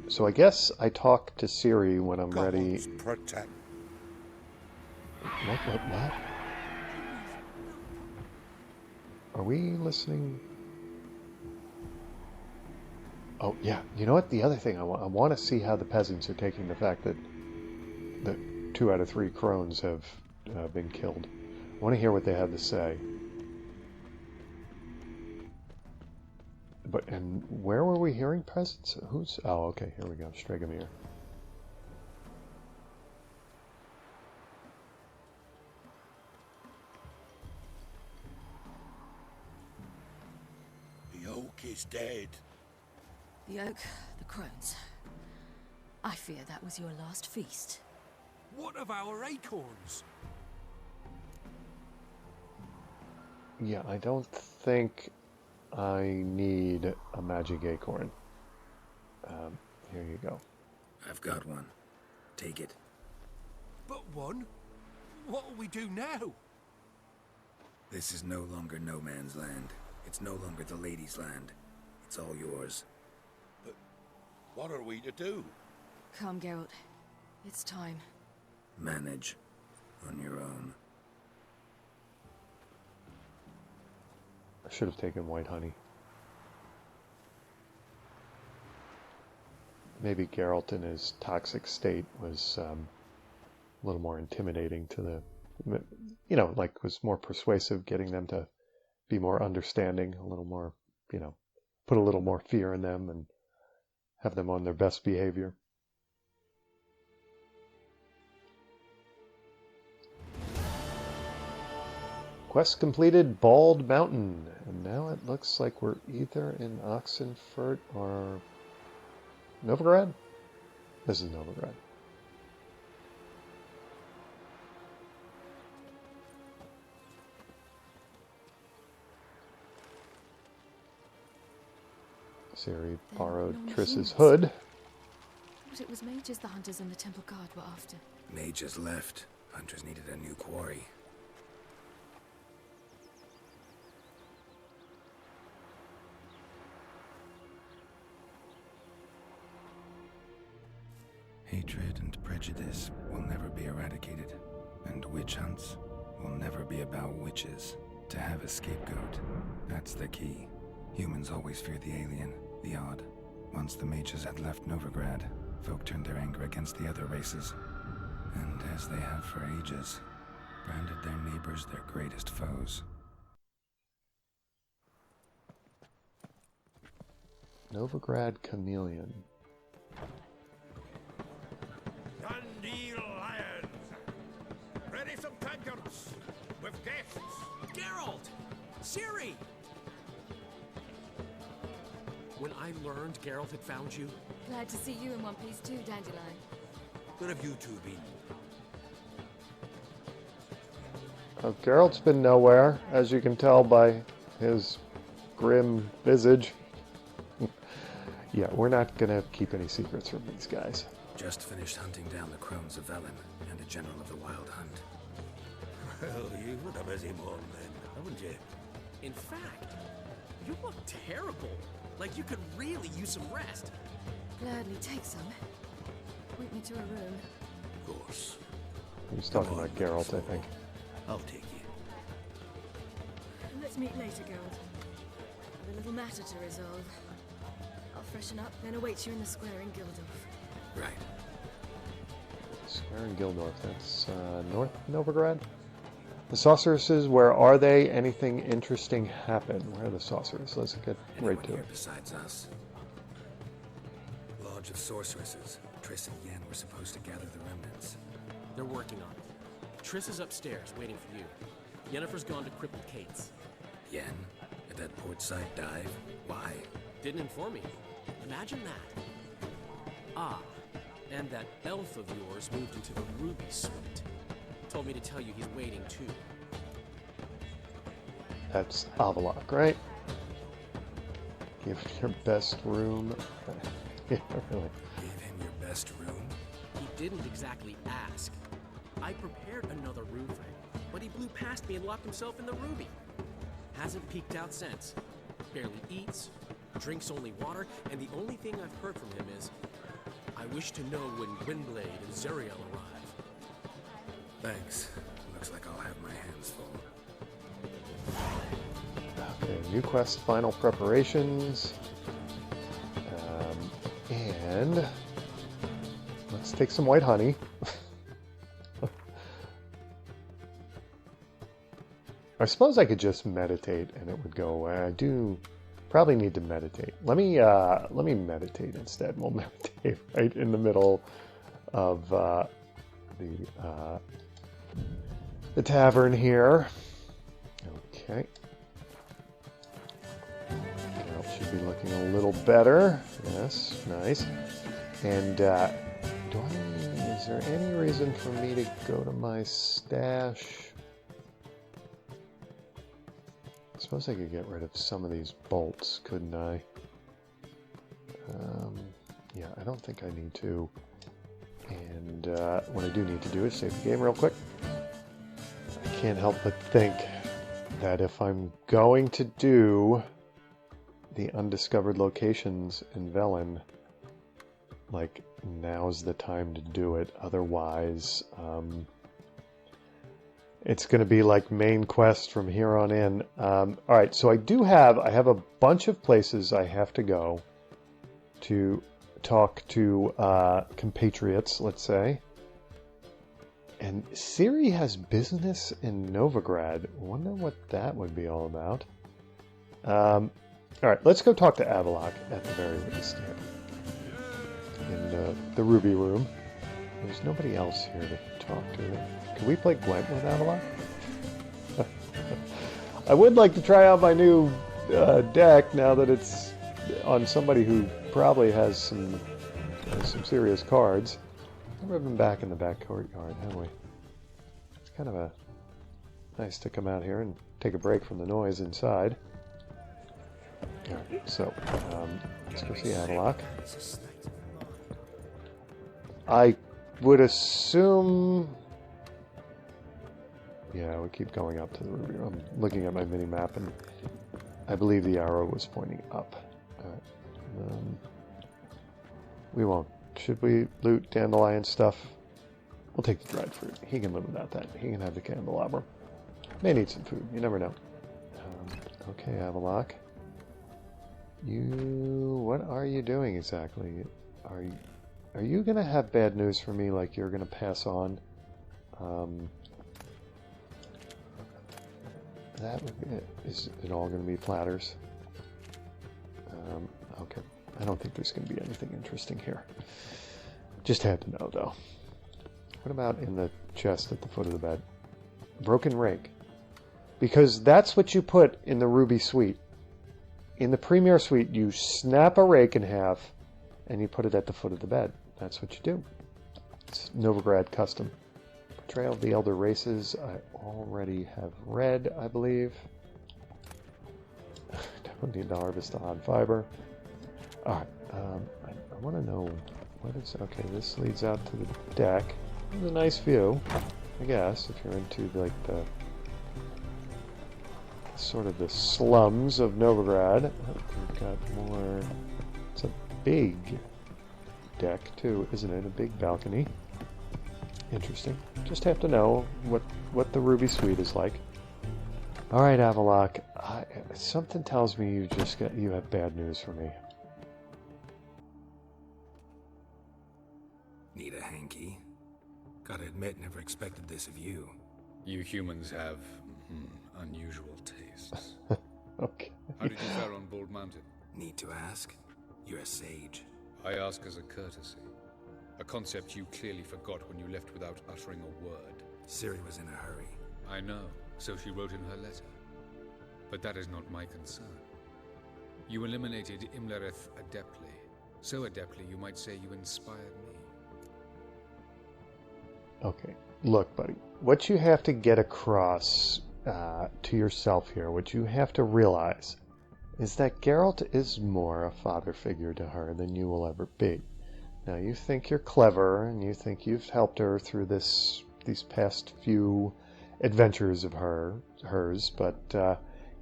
So I guess I talk to Ciri when I'm ready. Protect. What? Are we listening? Oh, yeah. You know what? The other thing, I want to see how the peasants are taking the fact that the 2 out of 3 crones have been killed. I want to hear what they have to say. And where were we hearing peasants? Who's... Oh, okay. Here we go. Stregomir. is dead. The oak, the crones. I fear that was your last feast. What of our acorns? Yeah, I don't think I need a magic acorn. Here you go. I've got one. Take it. But one? What'll we do now? This is no longer no man's land. It's no longer the lady's land. It's all yours. But what are we to do? Come, Geralt. It's time. Manage. On your own. I should have taken white honey. Maybe Geralt in his toxic state was a little more intimidating to the, you know, like was more persuasive, getting them to be more understanding, a little more, you know, put a little more fear in them and have them on their best behavior. Quest completed, Bald Mountain. And now it looks like we're either in Oxenfurt or Novigrad? This is Novigrad. Ciri borrowed Triss's hood. But it was mages the hunters and the temple guard were after. Mages left. Hunters needed a new quarry. Hatred and prejudice will never be eradicated, and witch hunts will never be about witches. To have a scapegoat, that's the key. Humans always fear the alien, the odd. Once the mages had left Novigrad, folk turned their anger against the other races, and as they have for ages, branded their neighbors their greatest foes. Novigrad Chameleon. Dundee Lions! Ready some tankards with guests! Geralt! Ciri! When I learned Geralt had found you, Glad to see you in one piece too, Dandelion. Where have you two been? Geralt's been nowhere, as you can tell by his grim visage. Yeah, we're not gonna keep any secrets from these guys. Just finished hunting down the crones of Velen and a general of the Wild Hunt. Well, you would have busy morning then, haven't you? in fact, you look terrible. Like you could really use some rest. Gladly take some. Point me to a room. Of course. He's talking about Geralt, I think. I'll take you. Let's meet later, Geralt. I've a little matter to resolve. I'll freshen up, then await you in the square in Gildorf. Right. Square in Gildorf, that's North Novigrad? The sorceresses, where are they? Anything interesting happen? Where are the sorcerers? Let's get Anyone right to here it. besides us? Lodge of Sorceresses. Triss and Yen were supposed to gather the remnants. They're working on it. Triss is upstairs, waiting for you. Yennefer's gone to Crippled Kate's. Yen? At that portside dive? Why? Didn't inform me. Imagine that. Ah, and that elf of yours moved into the Ruby Suite. Told me to tell you he's waiting too. That's Avallac'h, right? Give your best room. Yeah, really. Gave him your best room? He didn't exactly ask. I prepared another room for him, but he blew past me and locked himself in the Ruby. Hasn't peeked out since. Barely eats, drinks only water, and the only thing I've heard from him is, I wish to know when Gwynblade and Zeriel arrive. Thanks. Looks like I'll have my hands full. Okay, new quest, final preparations. And let's take some white honey. I suppose I could just meditate and it would go away. I do probably need to meditate. Let me meditate instead. We'll meditate right in the middle of the tavern here. Okay. Geralt should be looking a little better. Yes, nice. And is there any reason for me to go to my stash? I suppose I could get rid of some of these bolts, couldn't I? Yeah, I don't think I need to. And what I do need to do is save the game real quick. I can't help but think that if I'm going to do the undiscovered locations in Velen, like, now's the time to do it. Otherwise, it's going to be like main quest from here on in. Alright, so I have a bunch of places I have to go to talk to compatriots, let's say. And Ciri has business in Novigrad. Wonder what that would be all about. Alright, let's go talk to Avallac'h at the very least. In the Ruby Room. There's nobody else here to talk to. Can we play Gwent with Avallac'h? I would like to try out my new deck now that it's on somebody who probably has some serious cards. Never been back in the back courtyard, have we? It's kind of nice to come out here and take a break from the noise inside. Alright, so let's go see Avallac'h. I would assume... Yeah, we keep going up to the Ruby Room. I'm looking at my mini-map, and I believe the arrow was pointing up. We won't. Should we loot Dandelion stuff? We'll take the dried fruit. He can live without that. He can have the candelabrum. May need some food. You never know. Okay, Avallac'h. What are you doing exactly? Are you going to have bad news for me, like you're going to pass on? Is it all going to be platters? Okay. I don't think there's going to be anything interesting here. Just had to know, though. What about in the chest at the foot of the bed? Broken rake. Because that's what you put in the Ruby Suite. In the Premier Suite, you snap a rake in half, and you put it at the foot of the bed. That's what you do. It's Novigrad custom. Portrayal of the Elder Races, I already have read, I believe. Definitely need to harvest the odd fiber. Alright, I want to know what is... Okay, this leads out to the deck. It's a nice view, I guess, if you're into, like, the... sort of the slums of Novigrad. We've got more... It's a big deck, too, isn't it? A big balcony. Interesting. Just have to know what the Ruby Suite is like. Alright, Avallac'h. Something tells me you have bad news for me. Need a hanky? Gotta admit, never expected this of you. You humans have unusual tastes. Okay. How did you fare on Bald Mountain? Need to ask? You're a sage. I ask as a courtesy. A concept you clearly forgot when you left without uttering a word. Ciri was in a hurry. I know, so she wrote in her letter. But that is not my concern. You eliminated Imlerith adeptly. So adeptly, you might say you inspired me. Okay, look, buddy. What you have to get across to yourself here, what you have to realize, is that Geralt is more a father figure to her than you will ever be. Now, you think you're clever, and you think you've helped her through these past few adventures of hers, but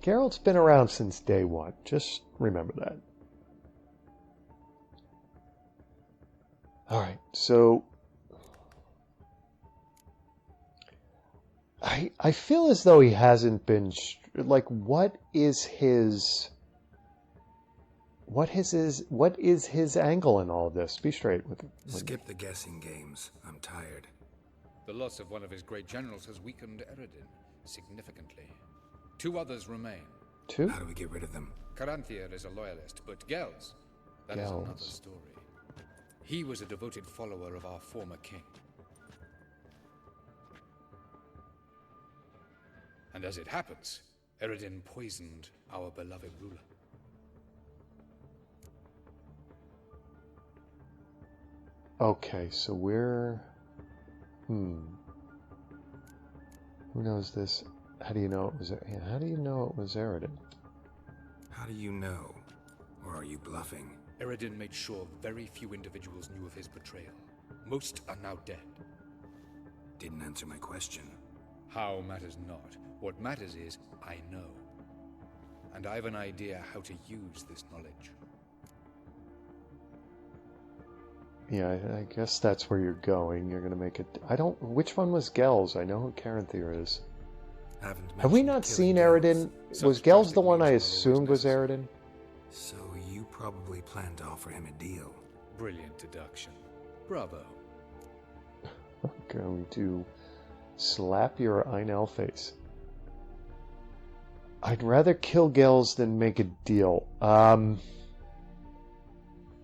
Geralt's been around since day one. Just remember that. Alright, so... I feel as though he hasn't been... Like, what is his angle in all of this? Be straight with Skip the guessing games. I'm tired. The loss of one of his great generals has weakened Eredin significantly. 2 others remain. 2? How do we get rid of them? Caranthier is a loyalist, but Gels, that is another story. He was a devoted follower of our former king. And as it happens, Eredin poisoned our beloved ruler. Okay, so we're... Who knows this? How do you know it was... Yeah, how do you know it was Eridan? How do you know? Or are you bluffing? Eridan made sure very few individuals knew of his betrayal. Most are now dead. Didn't answer my question. How matters not. What matters is, I know. And I have an idea how to use this knowledge. Yeah, I guess that's where you're going. You're going to make it... I don't... Which one was Gels? I know who Caranthir is. Have we not seen Eridan? Was Gels the one I assumed was Eridan? So you probably plan to offer him a deal. Brilliant deduction. Bravo. I'm going to slap your Einel face. I'd rather kill Gels than make a deal.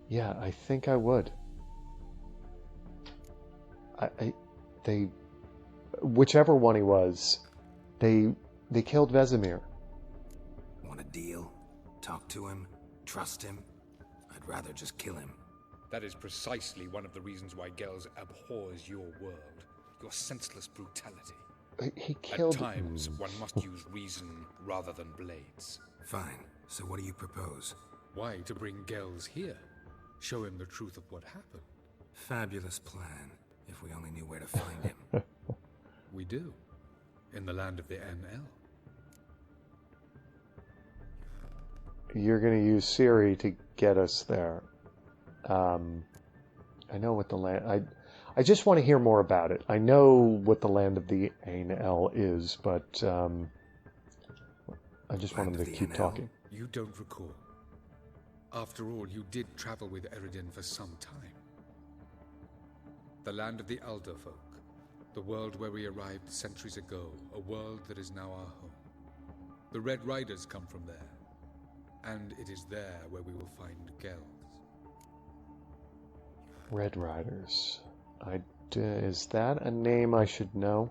Yeah, I think I would. They, whichever one he was, they killed Vesemir. Want a deal? Talk to him? Trust him? I'd rather just kill him. That is precisely one of the reasons why Gels abhors your world. Your senseless brutality. He killed... At times, one must use reason rather than blades. Fine. So what do you propose? Why to bring Gels here? Show him the truth of what happened. Fabulous plan, if we only knew where to find him. We do. In the land of the NL. You're going to use Siri to get us there. I know what the land... I just want to hear more about it. I know what the land of the NL is, but I just want him to keep talking. You don't recall. After all, you did travel with Eridan for some time. The land of the Elder folk. The world where we arrived centuries ago. A world that is now our home. The Red Riders come from there. And it is there where we will find Gels. Red Riders. Is that a name I should know?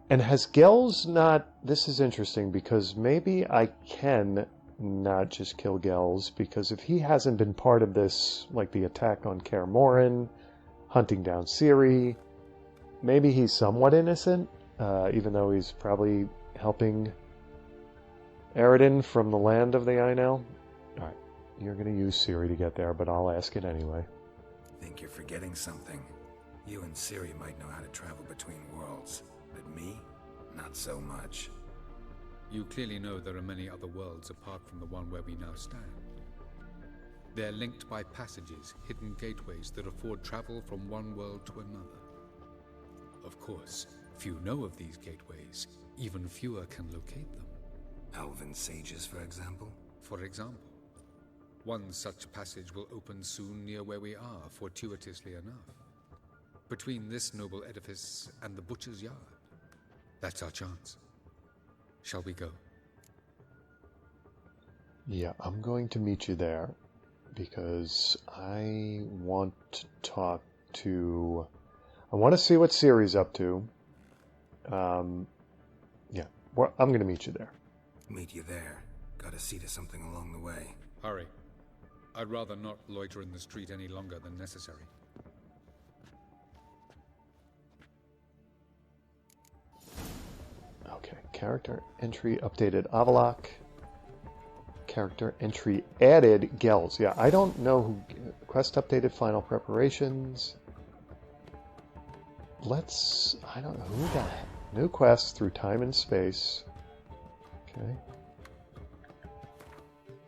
And has Gels not... This is interesting, because maybe I can not just kill Gels, because if he hasn't been part of this, like the attack on Kaer Morhen, hunting down Ciri, maybe he's somewhat innocent, even though he's probably helping Eridan from the land of the Ainel. Alright, you're going to use Ciri to get there, but I'll ask it anyway. Think you're forgetting something. You and Ciri might know how to travel between worlds, but me, not so much. You clearly know there are many other worlds apart from the one where we now stand. They're linked by passages, hidden gateways that afford travel from one world to another. Of course, few know of these gateways, even fewer can locate them. Elven sages, for example? For example. One such passage will open soon near where we are, fortuitously enough. Between this noble edifice and the butcher's yard. That's our chance. Shall we go? Yeah, I'm going to meet you there, because I want to talk to... I want to see what Ciri's up to. Yeah, I'm going to meet you there. Meet you there. Gotta see to something along the way. Hurry. I'd rather not loiter in the street any longer than necessary. Okay, character entry updated Avalok. Character entry added Gels. Yeah, I don't know who... Quest updated final preparations. Let's... I don't know who that... New quests through time and space. Okay.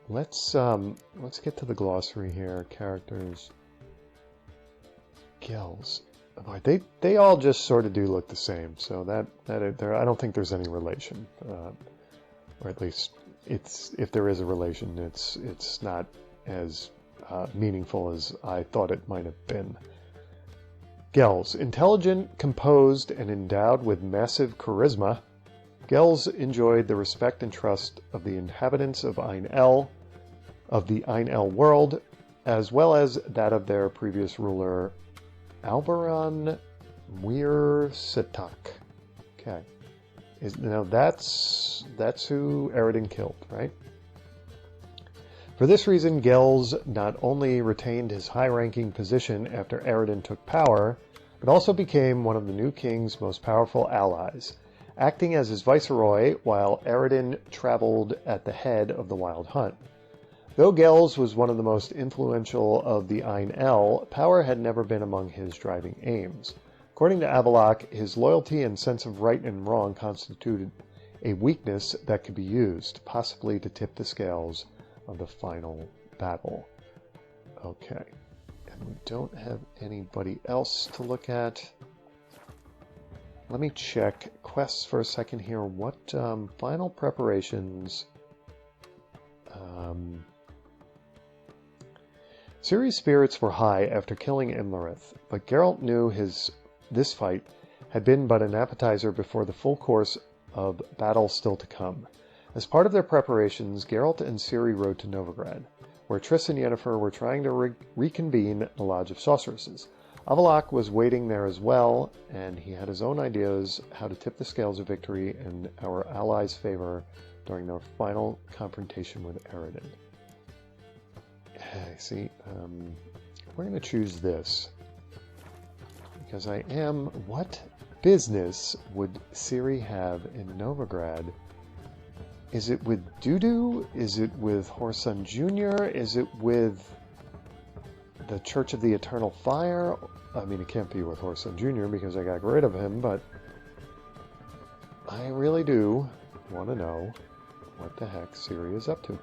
Let's get to the glossary here. Characters. Gels. They all just sort of do look the same, so I don't think there's any relation, or at least if there is a relation, it's not as meaningful as I thought it might have been. Gels, intelligent, composed, and endowed with massive charisma, Gels enjoyed the respect and trust of the inhabitants of Ainel, of the Ainel world, as well as that of their previous ruler, Alberon Muir-Sitak. Okay. Now that's who Eridan killed, right? For this reason, Gels not only retained his high-ranking position after Eredin took power, but also became one of the new king's most powerful allies, acting as his viceroy while Eredin traveled at the head of the Wild Hunt. Though Gels was one of the most influential of the Ain El, power had never been among his driving aims. According to Avallac'h, his loyalty and sense of right and wrong constituted a weakness that could be used, possibly to tip the scales of the final battle. Okay, and we don't have anybody else to look at. Let me check quests for a second here. What final preparations? Ciri's spirits were high after killing Imlerith, but Geralt knew this fight had been but an appetizer before the full course of battle still to come. As part of their preparations, Geralt and Ciri rode to Novigrad, where Triss and Yennefer were trying to reconvene the Lodge of Sorceresses. Avallac'h was waiting there as well, and he had his own ideas how to tip the scales of victory in our allies' favor during their final confrontation with Eredin. I see. We're going to choose this, because I am... What business would Ciri have in Novigrad? Is it with Dudu? Is it with Whoreson Jr.? Is it with the Church of the Eternal Fire? I mean, it can't be with Whoreson Jr. because I got rid of him, but I really do want to know what the heck Ciri is up to.